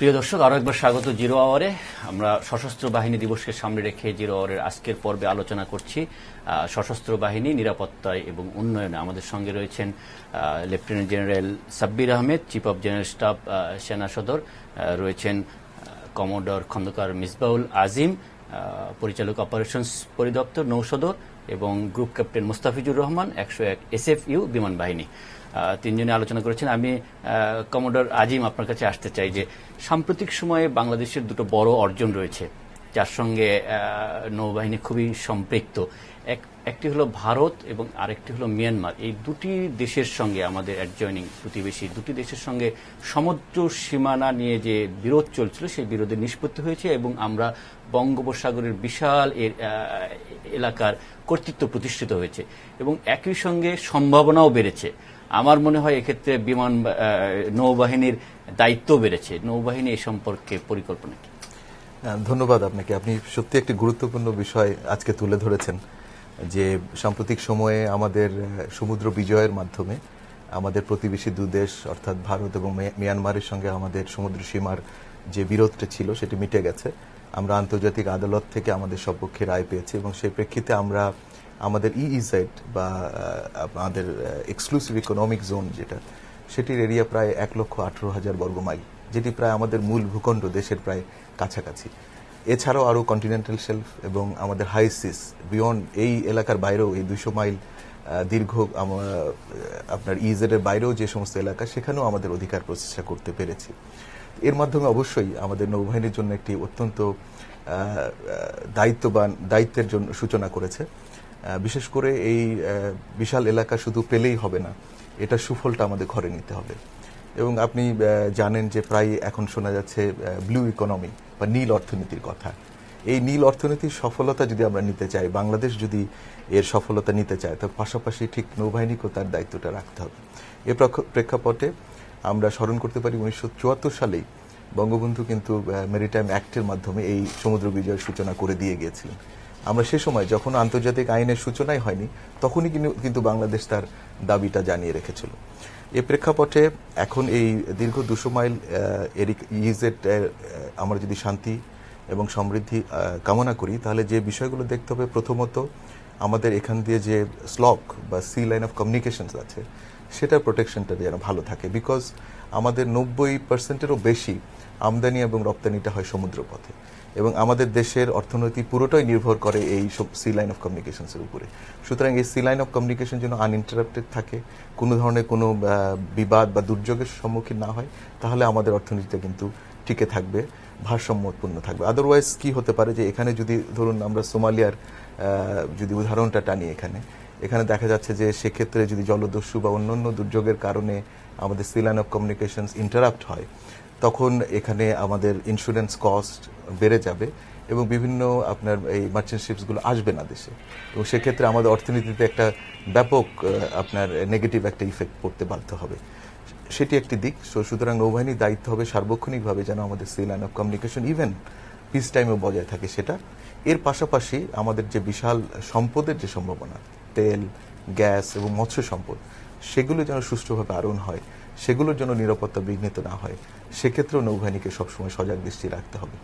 প্রিয় দর্শক, আরো একবার স্বাগত জিরো আওয়ারে। আমরা সশস্ত্র বাহিনী দিবসকে সামনে রেখে জিরো আওয়ারের আজকের পর্বে আলোচনা করছি সশস্ত্র বাহিনী নিরাপত্তায় এবং উন্নয়নে। আমাদের সঙ্গে রয়েছেন lieutenant general Sabbir Ahmed, chief of general staff সেনা সদর, রয়েছেন কমোডর খন্দকার মিসবাউল আজিম, পরিচালক অপারেশনস পরিদপ্তর নৌসদর, এবং group captain Mustafizur Rahman, 101 SFU বিমান বাহিনী। তিনজনে আলোচনা করেছেন। আমি কমোডর আজিম আপনার কাছে আসতে চাই যে সাম্প্রতিক সময়ে বাংলাদেশের দুটো বড় অর্জন রয়েছে যার সঙ্গে নৌবাহিনী খুবই সম্পৃক্ত। একটি হলো ভারত এবং আরেকটি হলো মিয়ানমার। এই দুটি দেশের সঙ্গে, আমাদের অ্যাডজয়নিং প্রতিবেশী দুটি দেশের সঙ্গে সমুদ্র সীমানা নিয়ে যে বিরোধ চলছিল, সেই বিরোধের নিষ্পত্তি হয়েছে এবং আমরা বঙ্গোপসাগরের বিশাল এলাকার কর্তৃত্ব প্রতিষ্ঠিত হয়েছে এবং একই সঙ্গে সম্ভাবনাও বেড়েছে। আমার মনে হয় এক্ষেত্রে নৌবাহিনীর দায়িত্ব বেড়েছে। নৌবাহিনী এ সম্পর্কে পরিকল্পনা কি? ধন্যবাদ আপনাকে। আপনি সত্যি একটি গুরুত্বপূর্ণ বিষয় আজকে তুলে ধরেছেন যে সাম্প্রতিক সময়ে আমাদের সমুদ্র বিজয়ের মাধ্যমে আমাদের প্রতিবেশী দুদেশ অর্থাৎ ভারত এবং মিয়ানমারের সঙ্গে আমাদের সমুদ্র সীমার যে বিরোধটা ছিল সেটি মিটে গেছে। আমরা আন্তর্জাতিক আদালত থেকে আমাদের সপক্ষে রায় পেয়েছি এবং সেই প্রেক্ষিতে আমরা আমাদের EEZ বা আমাদের এক্সক্লুসিভ ইকোনমিক জোন যেটা, সেটির এরিয়া প্রায় 1,18,000 বর্গমাইল, যেটি প্রায় আমাদের মূল ভূখণ্ড দেশের প্রায় কাছাকাছি। এছাড়াও আরও কন্টিনেন্টাল শেলফ এবং আমাদের হাই সিস বিয়ন্ড এই এলাকার বাইরেও, এই 200 মাইল দীর্ঘ আপনার EEZ এর বাইরেও যে সমস্ত এলাকা, সেখানেও আমাদের অধিকার প্রতিষ্ঠা করতে পেরেছি। এর মাধ্যমে অবশ্যই আমাদের নৌবাহিনীর জন্য একটি অত্যন্ত দায়িত্বের জন্য সূচনা করেছে। বিশেষ করে এই বিশাল এলাকা শুধু পেলেই হবে না, এটা সুফলটা আমাদের ঘরে নিতে হবে। এবং আপনি জানেন যে প্রায় এখন শোনা যাচ্ছে ব্লু ইকোনমি বা নীল অর্থনীতির কথা। এই নীল অর্থনীতির সফলতা যদি আমরা নিতে চাই, বাংলাদেশ যদি এর সফলতা নিতে চায়, তো পাশাপাশি ঠিক নৌবাহিনীকেও তার দায়িত্বটা রাখতে হবে। এ প্রেক্ষাপটে আমরা স্মরণ করতে পারি 1974 সালেই বঙ্গবন্ধু কিন্তু মেরিটাইম অ্যাক্টের মাধ্যমে এই সমুদ্র বিজয়ের সূচনা করে দিয়ে গিয়েছিলেন। আমরা সে সময় যখন আন্তর্জাতিক আইনের সূচনাই হয়নি, তখনই কিন্তু বাংলাদেশ তার দাবিটা জানিয়ে রেখেছিল। এ প্রেক্ষাপটে এখন এই দীর্ঘ 200 মাইল EEZ আমরা যদি শান্তি এবং সমৃদ্ধি কামনা করি, তাহলে যে বিষয়গুলো দেখতে হবে, প্রথমত আমাদের এখান দিয়ে যে স্লক বা সি লাইন অফ কমিউনিকেশনস আছে, সেটার প্রোটেকশনটা যেন ভালো থাকে। বিকজ আমাদের 90%-এরও বেশি আমদানি এবং রপ্তানিটা হয় সমুদ্রপথে এবং আমাদের দেশের অর্থনীতি পুরোটাই নির্ভর করে এই সব সি লাইন অফ কমিউনিকেশনসের উপরে। সুতরাং এই সি লাইন অফ কমিউনিকেশন যেন আনইন্টারাপ্টেড থাকে, কোনো ধরনের কোনো বিবাদ বা দুর্যোগের সম্মুখীন না হয়, তাহলে আমাদের অর্থনীতিটা কিন্তু টিকে থাকবে, ভারসাম্যপূর্ণ থাকবে। আদারওয়াইজ কি হতে পারে যে এখানে যদি ধরুন আমরা সোমালিয়ার যদি উদাহরণটা টানি, এখানে দেখা যাচ্ছে যে সেক্ষেত্রে যদি জলদস্যু বা অন্যান্য দুর্যোগের কারণে আমাদের sea line of communications interrupt হয়, তখন এখানে আমাদের ইন্স্যুরেন্স কস্ট বেড়ে যাবে এবং বিভিন্ন আপনার এই মার্চেন্ট শিপসগুলো আসবে না দেশে, এবং সেক্ষেত্রে আমাদের অর্থনীতিতে একটা ব্যাপক আপনার নেগেটিভ একটা ইফেক্ট পড়তে বাধ্য হবে। সেটি একটি দিক। সুতরাং নৌবাহিনীর দায়িত্ব হবে সার্বক্ষণিকভাবে যেন আমাদের sea line of communication even peace টাইমেও বজায় থাকে সেটা। এর পাশাপাশি আমাদের যে বিশাল সম্পদের যে সম্ভাবনা, তেল, গ্যাস এবং মৎস্য সম্পদ, সেগুলো যেন সুষ্ঠুভাবে আরোহণ হয়, সেগুলোর জন্য নিরাপত্তা বিঘ্নিত না হয়, সেক্ষেত্রেও নৌবাহিনীকে সবসময় সজাগ দৃষ্টি রাখতে হবে।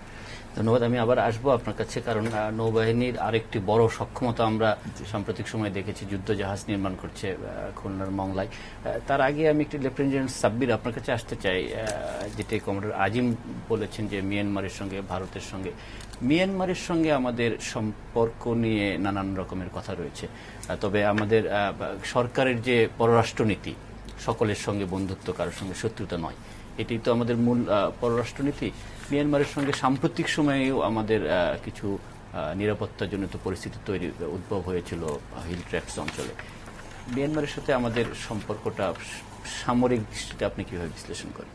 ধন্যবাদ। আমি আবার আসবো আপনার কাছে, কারণ নৌবাহিনীর আরেকটি বড় সক্ষমতা আমরা সাম্প্রতিক সময় দেখেছি, যুদ্ধ জাহাজ নির্মাণ করছে খুলনার মংলায়। তার আগে আমি একটি লেফটেন্যান্ট জেনারেল সাব্বির আপনার কাছে আসতে চাই, যেটি কমোডর আজিম বলেছেন যে মিয়ানমারের সঙ্গে, ভারতের সঙ্গে, মিয়ানমারের সঙ্গে আমাদের সম্পর্ক নিয়ে নানান রকমের কথা রয়েছে। তবে আমাদের সরকারের যে পররাষ্ট্রনীতি, সকলের সঙ্গে বন্ধুত্ব, কারোর সঙ্গে শত্রুতা নয়, এটি তো আমাদের মূল পররাষ্ট্রনীতি। মিয়ানমারের সঙ্গে সাম্প্রতিক সময়েও আমাদের কিছু নিরাপত্তাজনিত পরিস্থিতি উদ্ভব হয়েছিল হিল ট্র্যাক্স অঞ্চলে। মিয়ানমারের সাথে আমাদের সম্পর্কটা সামরিক দৃষ্টিতে আপনি কিভাবে বিশ্লেষণ করেন?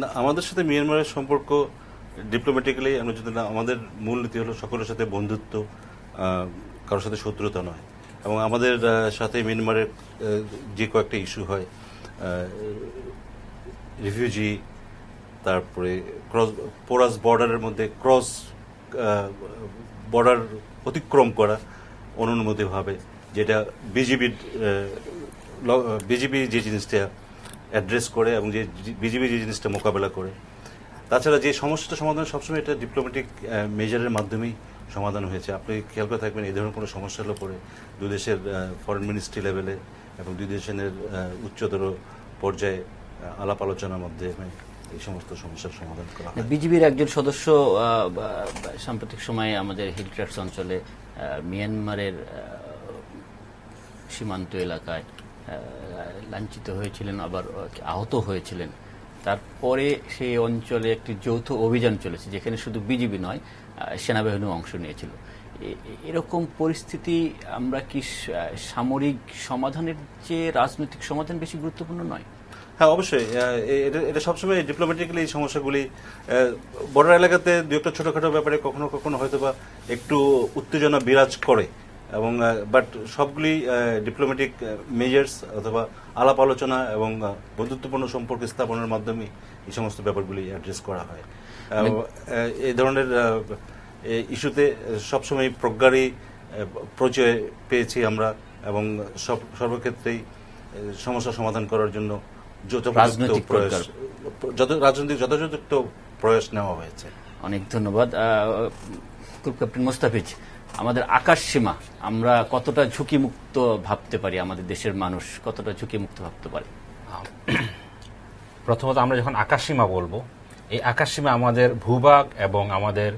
না, আমাদের সাথে মিয়ানমারের সম্পর্ক ডিপ্লোম্যাটিক্যালি আমরা যদি না, আমাদের মূল নীতি হলো সকলের সাথে বন্ধুত্ব, কারোর সাথে শত্রুতা নয়। এবং আমাদের সাথে মিয়ানমারের যে কয়েকটা ইস্যু হয়, রিফিউজি, তারপরে পোরাস বর্ডারের মধ্যে ক্রস বর্ডার অতিক্রম করা অনুন্মতিভাবে, যেটা বিজিবি যে জিনিসটা অ্যাড্রেস করে এবং যে বিজিবি যে জিনিসটা মোকাবেলা করে, তাছাড়া যে সমস্যাটা সমাধান সবসময় এটা ডিপ্লোম্যাটিক মেজারের মাধ্যমেই সমাধান হয়েছে। আপনি খেয়াল করে থাকবেন এই ধরনের কোনো সমস্যা হলে পরে দুই দেশের ফরেন মিনিস্ট্রি লেভেলে এবং দুই দেশের উচ্চতর পর্যায়ে আলাপ আলোচনার মাধ্যমে এই সমস্ত সমস্যার সমাধান করা হয়। বিজিবির একজন সদস্য সাম্প্রতিক সময়ে আমাদের হিলট্রাক্স অঞ্চলে মিয়ানমারের সীমান্ত এলাকায় লাঞ্ছিত হয়েছিলেন, আবার আহত হয়েছিলেন। তারপরে সেই অঞ্চলে একটি যৌথ অভিযান চলেছে, যেখানে শুধু বিজিবি নয়, সেনাবাহিনীও অংশ নিয়েছিল। এরকম পরিস্থিতি আমরা কি সামরিক সমাধানের চেয়ে রাজনৈতিক সমাধান বেশি গুরুত্বপূর্ণ নয়? হ্যাঁ, অবশ্যই। এটা সবসময় ডিপ্লোম্যাটিক্যালি এই সমস্যাগুলি বর্ডার এলাকাতে দু একটা ছোটখাটো ব্যাপারে কখনো কখনো হয়তো বা একটু উত্তেজনা বিরাজ করে, এবং বাট সবগুলি ডিপ্লোম্যাটিক মেজার্স অথবা আলাপ আলোচনা এবং বন্ধুত্বপূর্ণ সম্পর্ক স্থাপনের মাধ্যমে এই সমস্ত ব্যাপারগুলি অ্যাড্রেস করা হয়। এই ধরনের ইস্যুতে সবসময় প্রজ্ঞারই পরিচয় পেয়েছি আমরা, এবং সর্বক্ষেত্রেই সমস্যা সমাধান করার জন্য রাজনৈতিক যথাযথ প্রয়াস নেওয়া হয়েছে। অনেক ধন্যবাদ। গ্রুপ ক্যাপ্টেন মোস্তাফিজ, আমাদের আকাশ সীমা আমরা কতটা ঝুঁকিমুক্ত ভাবতে পারি, আমাদের দেশের মানুষ কতটা ঝুঁকিমুক্ত ভাবতে পারে? প্রথমত আমরা যখন আকাশসীমা বলবো, এই আকাশসীমা আমাদের ভূভাগ এবং আমাদের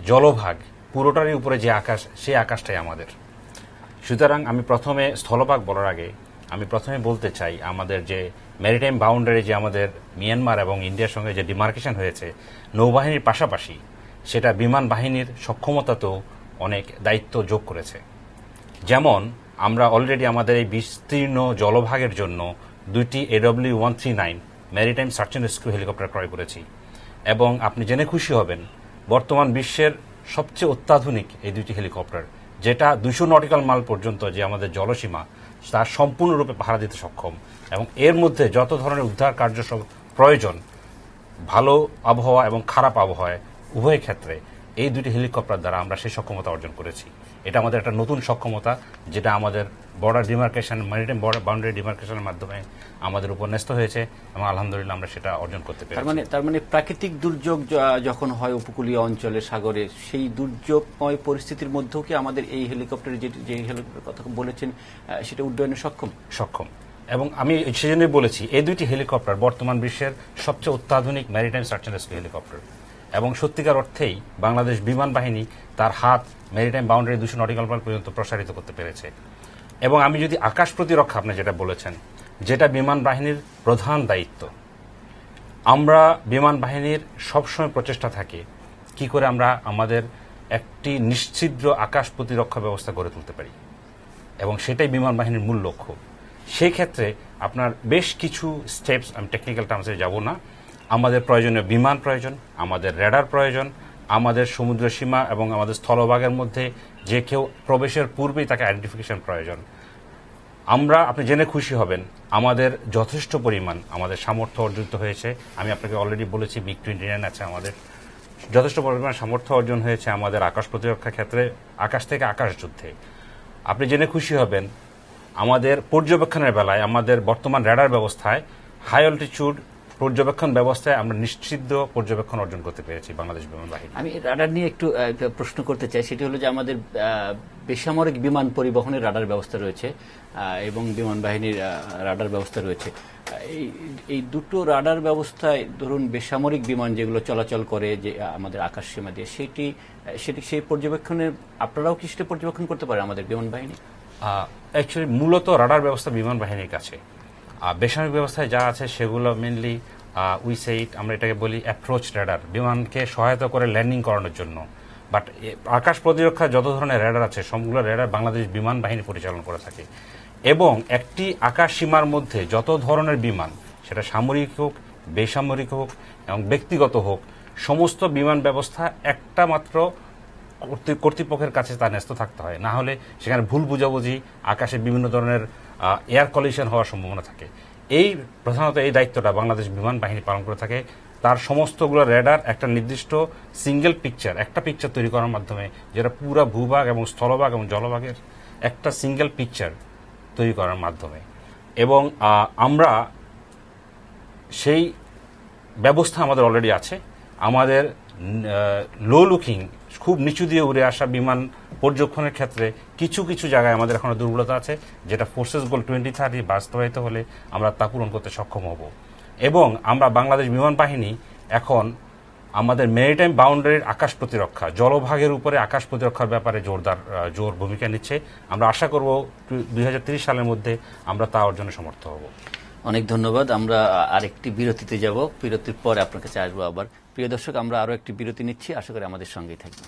জলভাগ পুরোটারই উপরে যে আকাশ, সেই আকাশটাই আমাদের। সুতরাং আমি প্রথমে স্থলভাগ বলার আগে আমি প্রথমে বলতে চাই, আমাদের যে ম্যারিটাইম বাউন্ডারি যে আমাদের মিয়ানমার এবং ইন্ডিয়ার সঙ্গে যে ডিমার্কেশন হয়েছে নৌবাহিনীর পাশাপাশি, সেটা বিমান বাহিনীর সক্ষমতাতেও অনেক দায়িত্ব যোগ করেছে। যেমন আমরা অলরেডি আমাদের এই বিস্তীর্ণ জলভাগের জন্য 2টি AW139 maritime search and rescue helicopter ক্রয় করেছি, এবং আপনি জেনে খুশি হবেন বর্তমান বিশ্বের সবচেয়ে অত্যাধুনিক এই 2টি হেলিকপ্টার, যেটা 200 নটিক্যাল মাইল পর্যন্ত যে আমাদের জলসীমা তার সম্পূর্ণরূপে পাহারা দিতে সক্ষম, এবং এর মধ্যে যত ধরনের উদ্ধার কার্য প্রয়োজন, ভালো আবহাওয়া এবং খারাপ আবহাওয়ায় উভয় ক্ষেত্রে এই 2টি হেলিকপ্টার দ্বারা আমরা সেই সক্ষমতা অর্জন করেছি। এটা আমাদের একটা নতুন সক্ষমতা, যেটা আমাদের বর্ডার ডিমার্কেশন, ম্যারিটাইম বাউন্ডারি ডিমার্কেশনের মাধ্যমে আমাদের উপর ন্যস্ত হয়েছে, এবং আলহামদুলিল্লাহ আমরা সেটা অর্জন করতে পেরেছি। তার মানে প্রাকৃতিক দুর্যোগ যখন হয় উপকূলীয় অঞ্চলে, সাগরে, সেই দুর্যোগময় পরিস্থিতির মধ্যেও কি আমাদের এই হেলিকপ্টারের যে হেলিকপ্টারের কথা বলেছেন সেটা উড্ডয়নে সক্ষম। এবং আমি সেজন্যই বলেছি এই 2টি হেলিকপ্টার বর্তমান বিশ্বের সবচেয়ে অত্যাধুনিক maritime search and rescue helicopter, এবং সত্যিকার অর্থেই বাংলাদেশ বিমান বাহিনী তার হাত ম্যারিটাইম বাউন্ডারি 200 নটিক্যাল মাইল পর্যন্ত প্রসারিত করতে পেরেছে। এবং আমি যদি আকাশ প্রতিরক্ষা, আপনি যেটা বলেছেন, যেটা বিমান বাহিনীর প্রধান দায়িত্ব, আমরা বিমান বাহিনীর সবসময় প্রচেষ্টা থাকে কি করে আমরা আমাদের একটি নিশ্ছিদ্র আকাশ প্রতিরক্ষা ব্যবস্থা গড়ে তুলতে পারি, এবং সেটাই বিমান বাহিনীর মূল লক্ষ্য। সেই ক্ষেত্রে আপনার বেশ কিছু স্টেপস, আমি টেকনিক্যাল টার্মসে যাব না, আমাদের প্রয়োজনীয় বিমান প্রয়োজন, আমাদের রেডার প্রয়োজন, আমাদের সমুদ্র সীমা এবং আমাদের স্থলভাগের মধ্যে যে কেউ প্রবেশের পূর্বেই তাকে আইডেন্টিফিকেশন প্রয়োজন। আপনি জেনে খুশি হবেন আমাদের যথেষ্ট পরিমাণ আমাদের সামর্থ্য অর্জিত হয়েছে। আমি আপনাকে অলরেডি বলেছি MiG-29 আছে, আমাদের যথেষ্ট পরিমাণ সামর্থ্য অর্জন হয়েছে আমাদের আকাশ প্রতিরক্ষা ক্ষেত্রে, আকাশ থেকে আকাশ যুদ্ধে। আপনি জেনে খুশি হবেন আমাদের পর্যবেক্ষণের বেলায় আমাদের বর্তমান রেডার ব্যবস্থায় হাই অল্টিটিউড পর্যবেক্ষণ ব্যবস্থায় আমরা নিশ্চিত পর্যবেক্ষণ অর্জন করতে পেরেছি বাংলাদেশ বিমান বাহিনী। আমি রাডার নিয়ে একটু প্রশ্ন করতে চাই, সেটি হলো যে আমাদের বেসামরিক বিমান পরিবহনের রাডার ব্যবস্থা রয়েছে এবং বিমান বাহিনীর রাডার ব্যবস্থা রয়েছে। এই দুটো রাডার ব্যবস্থায় ধরুন বেসামরিক বিমান যেগুলো চলাচল করে যে আমাদের আকাশ সীমা দিয়ে, সেই পর্যবেক্ষণের আপনারাও কি সেটা পর্যবেক্ষণ করতে পারে আমাদের বিমান বাহিনী? অ্যাকচুয়ালি মূলত রাডার ব্যবস্থা বিমান বাহিনীর কাছে, বেসামরিক ব্যবস্থায় যা আছে সেগুলো মেনলি উইসেইট, আমরা এটাকে বলি অ্যাপ্রোচ রেডার, বিমানকে সহায়তা করে ল্যান্ডিং করানোর জন্য। বাট আকাশ প্রতিরক্ষা যত ধরনের রেডার আছে সবগুলো রেডার বাংলাদেশ বিমান বাহিনী পরিচালনা করে থাকে, এবং একটি আকাশ সীমার মধ্যে যত ধরনের বিমান, সেটা সামরিক হোক, বেসামরিক হোক এবং ব্যক্তিগত হোক, সমস্ত বিমান ব্যবস্থা একটা মাত্র কর্তৃপক্ষের কাছে তা ন্যস্ত থাকতে হয়, না হলে সেখানে ভুল বুঝাবুঝি, আকাশে বিভিন্ন ধরনের এয়ার কলিশন হওয়ার সম্ভাবনা থাকে। প্রধানত এই দায়িত্বটা বাংলাদেশ বিমান বাহিনী পালন করে থাকে। তার সমস্তগুলো রেডার একটা নির্দিষ্ট সিঙ্গেল পিকচার, একটা পিকচার তৈরি করার মাধ্যমে, যেটা পুরো ভূভাগ এবং স্থলভাগ এবং জলভাগের একটা সিঙ্গেল পিকচার তৈরি করার মাধ্যমে, এবং আমরা সেই ব্যবস্থা আমাদের অলরেডি আছে। আমাদের লো লুকিং খুব নিচু দিয়ে উড়ে আসা বিমান পর্যবেক্ষণের ক্ষেত্রে কিছু কিছু জায়গায় আমাদের এখনো দুর্বলতা আছে, যেটা ফোর্সেস গোল 2030 বাস্তবায়িত হলে আমরা তা পূরণ করতে সক্ষম হব। এবং আমরা বাংলাদেশ বিমান বাহিনী এখন আমাদের মেরিটাইম বাউন্ডারির আকাশ প্রতিরক্ষা, জলভাগের উপরে আকাশ প্রতিরক্ষার ব্যাপারে জোর ভূমিকা নিচ্ছে। আমরা আশা করব 2030 সালের মধ্যে আমরা তা অর্জনে সমর্থ হব। অনেক ধন্যবাদ। আমরা আরেকটি বিরতিতে যাব, বিরতির পরে আপনার কাছে আসবো আবার। প্রিয় দর্শক, আমরা আরো একটি বিরতি নিচ্ছি, আশা করি আমাদের সঙ্গেই থাকবেন।